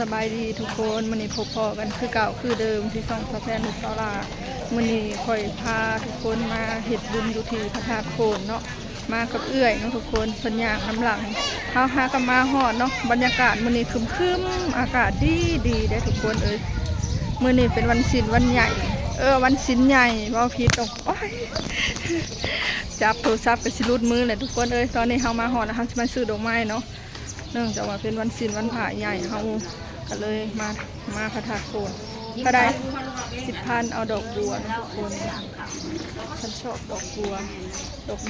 สบายดีทุกคนมื้อนี้พบพอกันคือเก่าคือเดิมที่ช่องพระแพนนุสรามื้อนี้ค่อยพาทุกคนมาเฮ็ดบุญอยู่ที่พระธาตุโพนเนาะมากับเอื้อยเนาะทุกคนเพิ่นย่างน้ำหลังเฮาหากันมาฮอดเนาะบรรยากาศมื้อนี้ครึมๆอากาศดีได้ทุกคนเอ้ยมื้อนี้เป็นวันศีลวันใหญ่วันศีลใหญ่เว้าผิดตกโอ้ยจับโทรศัพท์ก็สิหลุดมือเลยทุกคนเอ้ยตอนนี้เฮามาฮอดแล้วเฮาสิมาซื้อดอกไม้เนาะเนื่องจากว่าเป็นวันศีลวันพระใหญ่เฮาก็เลยมาพระธาตุโพนก็ได้10,000เอาดอกบัวนะทุกคนฉันชอบดอกบั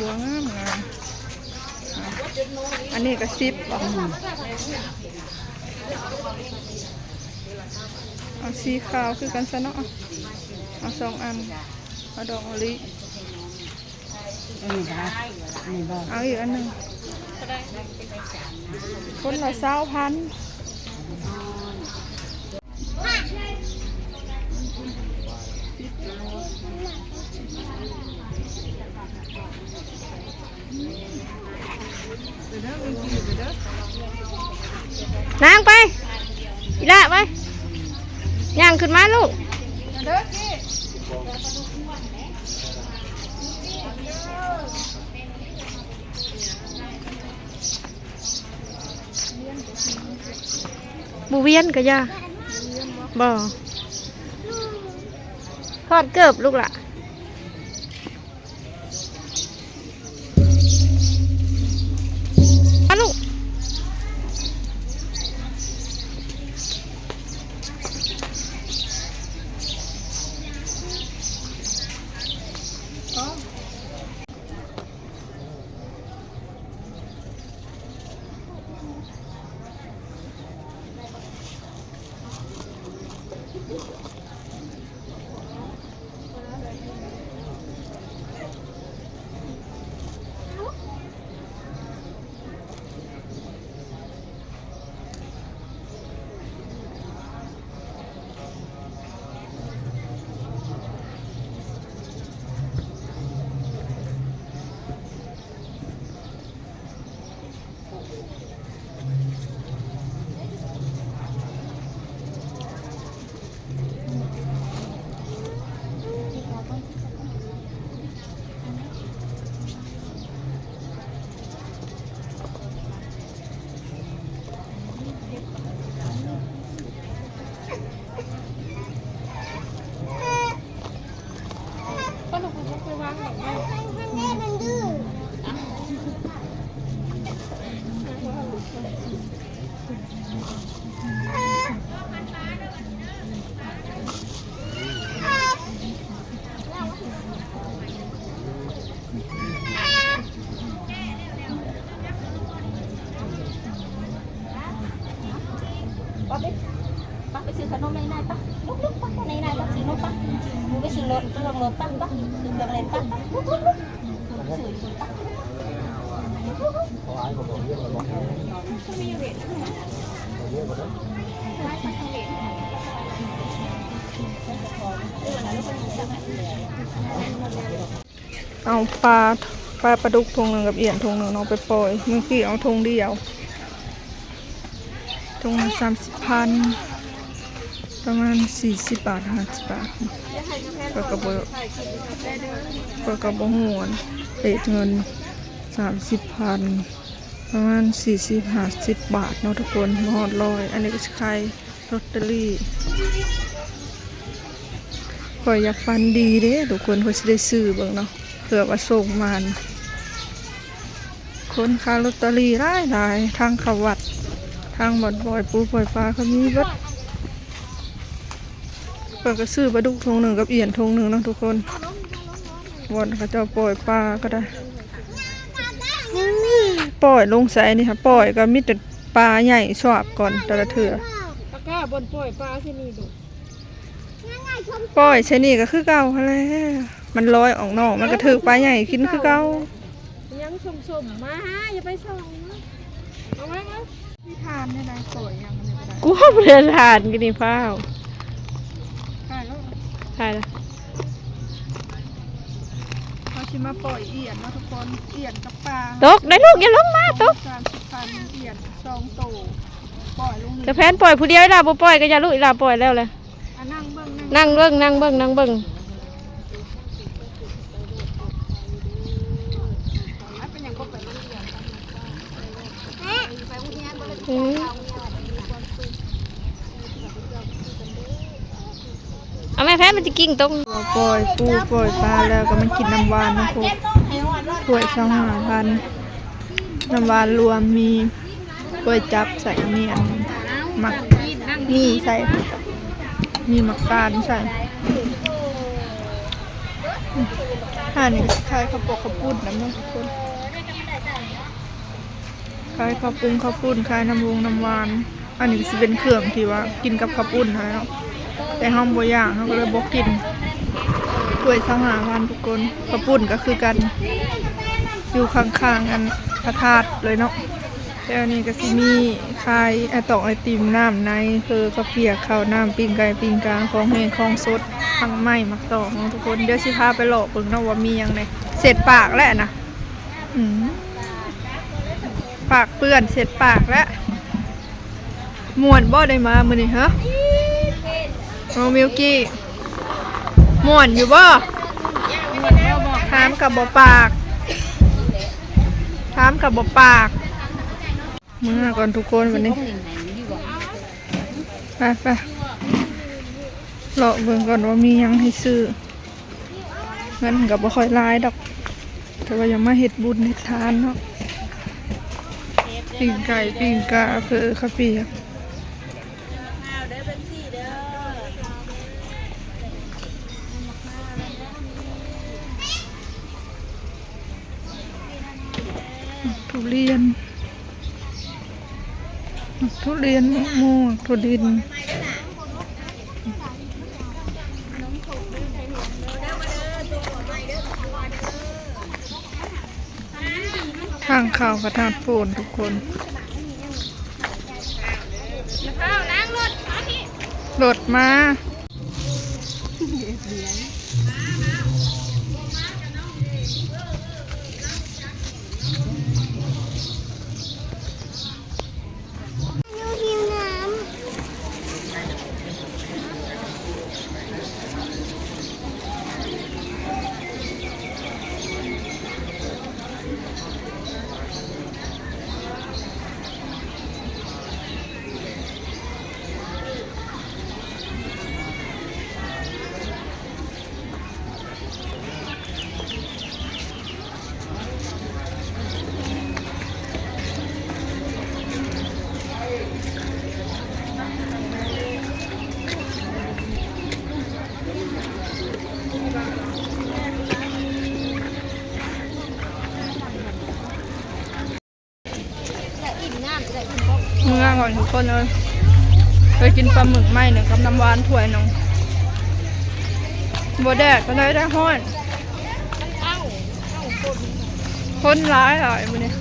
วงามอันนี้ก็10บ่เอาสีขาวคือกันซะเนาะเอา2 อันเอาดอกมะลิเอาอีกอันหนึ่งคนละ20,000นางไปอีละไปย่างขึ้นมาลูกบูเวียนกะยาบ่ทอดเกิบลูกละมาลูกป้าไปซื้อขนมในนายป้าลุกป้าในนายป้าซื้อนมป้ามึงไปซื้อรถต้องลงรถป้าป้าซื้อเครื่องเล่นป้าลุกซื้อป้าเอาปลาดุกทงหนึ่งกับเอี่ยนทงหนึ่งน้องไปปล่อยเมื่อกี้เอาทงเดียวทง30,000ประมาณ40 บาท50 บาทก็กระบอกหัวเด็ดเงิน30,000ประมาณ40-50 บาทเนาะทุกคนหอดลอยอันนี้ก็ใครลอตเตอรี่ก็อยากฟันดีเด้ทุกคนเขาจะได้ซื้อเบิ่งเนาะเผื่อว่าส่งมันคนค้าลอตเตอรี่หลายทางเขาวัดทางบ่อนปล่อยปูปล่อยปลาเขามีบัดเปิดก็ซื้อปลาดุกทงหนึ่งกับเอี่ยนทงหนึ่งเนาะทุกคนบ่อนเขาจะปล่อยปลาก็ได้ปล่อยลงใส่นี่ค่ะปล่อยก็มีแต่ปลาใหญ่ชอบก่อนแต่ละเถื่อปลาก้าบนปล่อยปลาที่นี่ดูปล่อยใช่นี่ก็คือเก่าแล้วมันลอยออกนอกมันก็ถือปลาใหญ่กินคือเก่ายังสมมาฮะอย่าไปส่งเอาไว้ครับที่ทานได้ปล่อยยังไม่ได้กูว่าเพื่อนทานกินนี่เปล่าถ่ายแล้ว เขาชิมาปล่อยเอี่ยนนะทุกคนเอี่ยนกับปลาตกได้ลูกอย่าลงมาตก30,000เอี่ยน2 โตป ปล่อยลุง จะแพนปล่อยผู้เดียวอีหลาบ่ปล่อยก็อย่าลูกอีหลาปล่อยแล้วเลย นั่งเบิ่ง นั่งเบิ่งนั่งเบิ่งนั่งเบิ่ง เป็นอย่างก็ไป เอาแม่แพนมันจะกิ้งตรงปล่อยปูปล่อยปลาแล้วก็มันกินน้ำหวานนะพวกถ้วย25,000น้ำหวานรวมมีกล้วยจับใส่มีอันหมักนี่ใส่มีหมักตาลใส่นี่คล้ายข้าวปกข้าวปุ้นน้ำมันทุกคนคล้ายข้าวปุ้งข้าวปุ้นคล้ายน้ำวงน้ำหวานอันนี้สิเป็นเครื่องที่ว่ากินกับข้าวปุ้นอะไรเนาะแต่ห้องบ่ย่างเขาก็เลยบ่กินถ้วย25,000ทุกคนข้าวปุ้นก็คือกันอยู่ข้างๆกันพระธาตุเลยเนาะแล้วนี่ก็สิมีคายตอกไอติมน้ำในคือข้าวเปียกข้าวน้ำปิ้งไก่ปิ้งกลางของแห้งของสดทั้งไม้มักตอกเนาะทุกคนเดี๋ยวสิพาไปหลอกเบิ่งเนาะว่ามีหยังไงเสร็จปากแล้วนะปากเปื้อนเสร็จปากแล้วม่วนบ่ได้มามื้อนี้ฮะโอ้มิวกี้ม่วนอยู่บ่ถามกับบ่ปากถามกับบ่ปากมื้อก่อนทุกคนวันนี้ไปเลาะเบิ่งก่อนว่ามีหยังให้ซื้อเงินก็บ่ค่อยหลายดอกแต่ว่ายังมาเฮ็ดบุญเฮ็ดทานเนาะปิ้งไก่ปิ้งกาเพื่อข้าวเปียกทุเรียนมะม่วงทุเรียนทางเข้ากระทาดโฟนทุกคนรถมาเมื่อก่อนทุกคนเลยไปกินปลาหมึกไหมเนี่ยกับน้ำหวานถ้วยน้องบัวแดดก็เลยได้ห้อนคนร้ายหลายมื้อนี้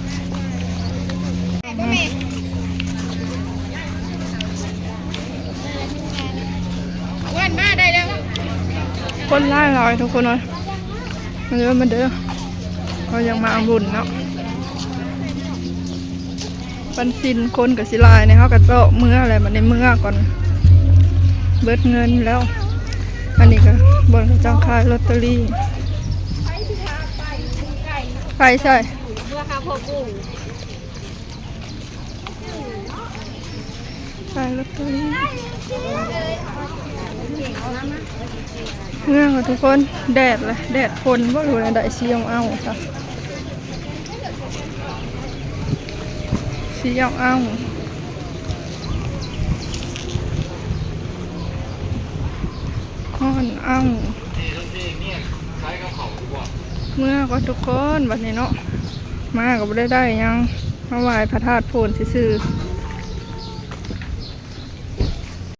วันมาได้แล้วคนร้ายหลายทุกคนเลยมาเด้อเขายังมาบุญเนาะปันสินคนกับศิลายเนี่ยเขากระโตเมื่ออะไรมันในเมื่อก่อนเบิดเงินแล้วอันนี้ก็บนจังคายลอตเตอรี่ไปใช่ขายลอตเตอรี่เมื่อก่อนทุกคนแดดเลยแดดฝนว่าอยู่ในได้เชียงเอาจ้ะสีเอาเฮ้อนเอาเมื่อก็ทุกคนวันนี้เนาะมาก็ไม่ได้ยังมาไหว้พระธาตุโพนซื่อ